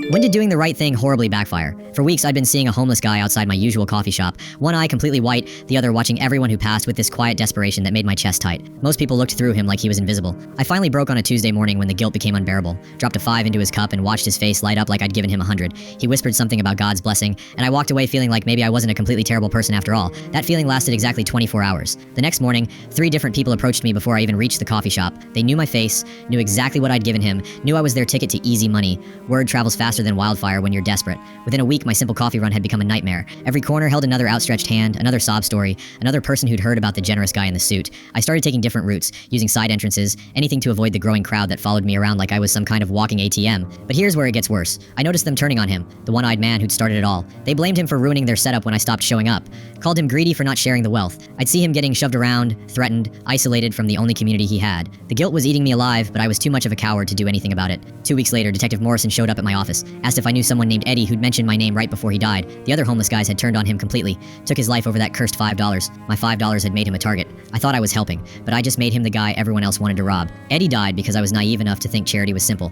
When did doing the right thing horribly backfire? For weeks, I'd been seeing a homeless guy outside my usual coffee shop, one eye completely white, the other watching everyone who passed with this quiet desperation that made my chest tight. Most people looked through him like he was invisible. I finally broke on a Tuesday morning when the guilt became unbearable, dropped a 5 into his cup and watched his face light up like I'd given him 100. He whispered something about God's blessing, and I walked away feeling like maybe I wasn't a completely terrible person after all. That feeling lasted exactly 24 hours. The next morning, 3 different people approached me before I even reached the coffee shop. They knew my face, knew exactly what I'd given him, knew I was their ticket to easy money. Word travels faster than wildfire when you're desperate. Within a week, my simple coffee run had become a nightmare. Every corner held another outstretched hand, another sob story, another person who'd heard about the generous guy in the suit. I started taking different routes, using side entrances, anything to avoid the growing crowd that followed me around like I was some kind of walking ATM. But here's where it gets worse. I noticed them turning on him, the one-eyed man who'd started it all. They blamed him for ruining their setup when I stopped showing up. Called him greedy for not sharing the wealth. I'd see him getting shoved around, threatened, isolated from the only community he had. The guilt was eating me alive, but I was too much of a coward to do anything about it. 2 weeks later, Detective Morrison showed up at my office, asked if I knew someone named Eddie who'd mentioned my name right before he died. The other homeless guys had turned on him completely, took his life over that cursed $5. My $5 had made him a target. I thought I was helping, but I just made him the guy everyone else wanted to rob. Eddie died because I was naive enough to think charity was simple.